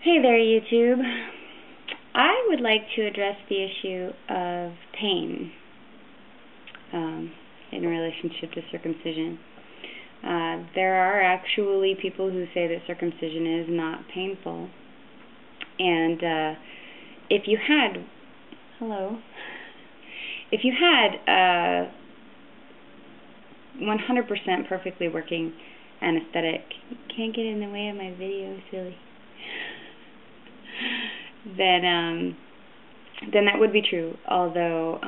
Hey there, YouTube. I would like to address the issue of pain in relationship to circumcision. There are actually people who say that circumcision is not painful. And if you had, if you had 100% perfectly working anesthetic, you can't get in the way of my video, silly. Then that would be true, although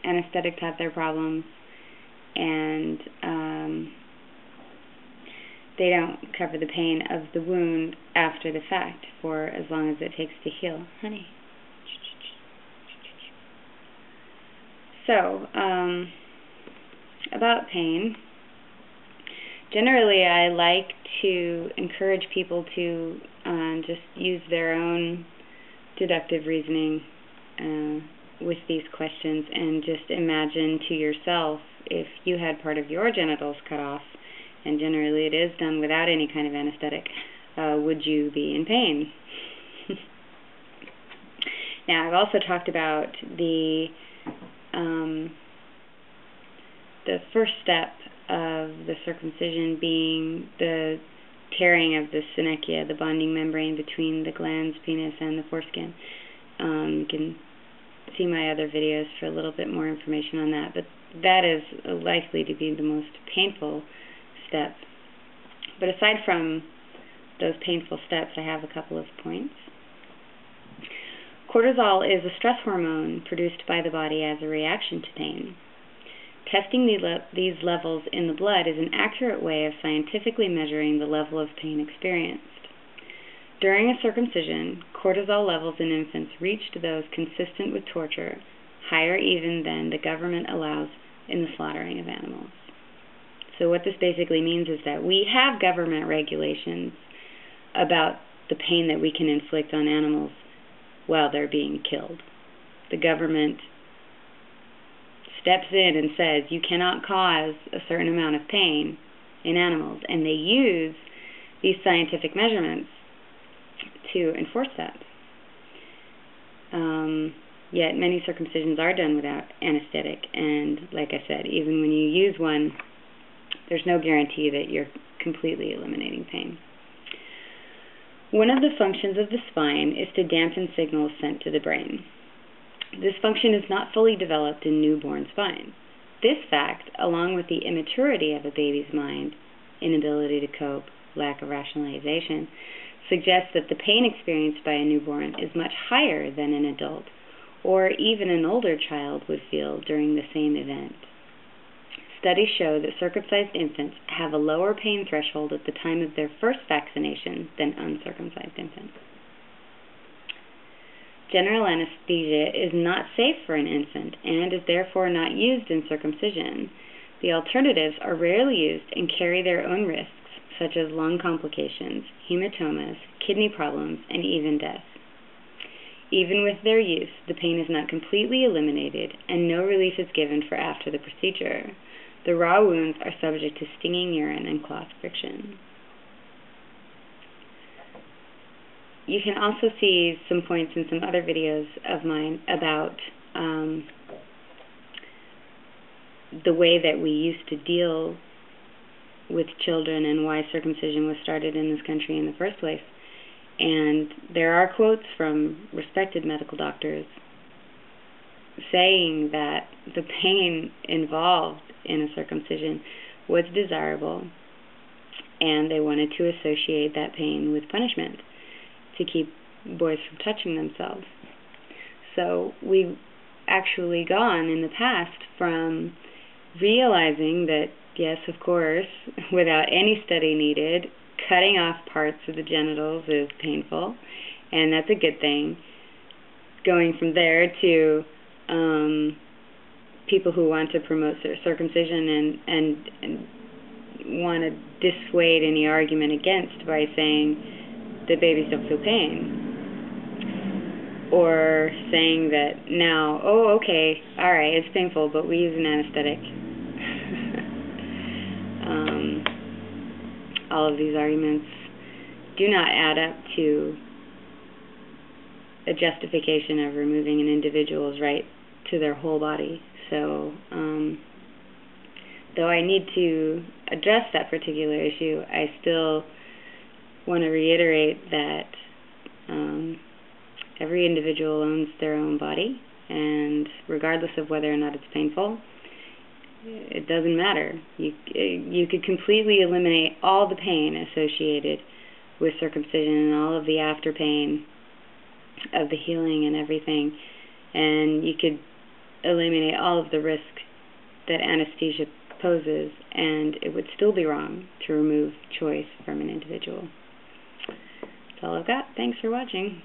anesthetics have their problems, and they don't cover the pain of the wound after the fact for as long as it takes to heal. Honey. So, about pain. Generally, I like to encourage people to just use their own deductive reasoning with these questions, and just imagine to yourself if you had part of your genitals cut off, and generally it is done without any kind of anesthetic, would you be in pain? Now, I've also talked about the first step of the circumcision being the tearing of the synechia, the bonding membrane between the glans, penis, and the foreskin. You can see my other videos for a little bit more information on that, but that is likely to be the most painful step. But aside from those painful steps, I have a couple of points. Cortisol is a stress hormone produced by the body as a reaction to pain. Testing these levels in the blood is an accurate way of scientifically measuring the level of pain experienced. During a circumcision, cortisol levels in infants reached those consistent with torture, higher even than the government allows in the slaughtering of animals. So what this basically means is that we have government regulations about the pain that we can inflict on animals while they're being killed. The government steps in and says you cannot cause a certain amount of pain in animals, and they use these scientific measurements to enforce that. Yet many circumcisions are done without anesthetic, and like I said, even when you use one, there's no guarantee that you're completely eliminating pain. One of the functions of the spine is to dampen signals sent to the brain. This function is not fully developed in newborn spines. This fact, along with the immaturity of a baby's mind, inability to cope, lack of rationalization, suggests that the pain experienced by a newborn is much higher than an adult or even an older child would feel during the same event. Studies show that circumcised infants have a lower pain threshold at the time of their first vaccination than uncircumcised infants. General anesthesia is not safe for an infant and is therefore not used in circumcision. The alternatives are rarely used and carry their own risks, such as lung complications, hematomas, kidney problems, and even death. Even with their use, the pain is not completely eliminated, and no relief is given for after the procedure. The raw wounds are subject to stinging urine and cloth friction. You can also see some points in some other videos of mine about the way that we used to deal with children and why circumcision was started in this country in the first place. And there are quotes from respected medical doctors saying that the pain involved in a circumcision was desirable, and they wanted to associate that pain with punishment to keep boys from touching themselves. So we've actually gone in the past from realizing that, yes, of course, without any study needed, cutting off parts of the genitals is painful, and that's a good thing. Going from there to people who want to promote circumcision and want to dissuade any argument against by saying that babies don't feel pain, or saying that now, oh, okay, all right, it's painful, but we use an anesthetic. All of these arguments do not add up to a justification of removing an individual's right to their whole body. So, though I need to address that particular issue, I still want to reiterate that every individual owns their own body, and regardless of whether or not it's painful, it doesn't matter. You could completely eliminate all the pain associated with circumcision and all of the after pain of the healing and everything, and you could eliminate all of the risk that anesthesia poses, and it would still be wrong to remove choice from an individual. That's all I've got. Thanks for watching.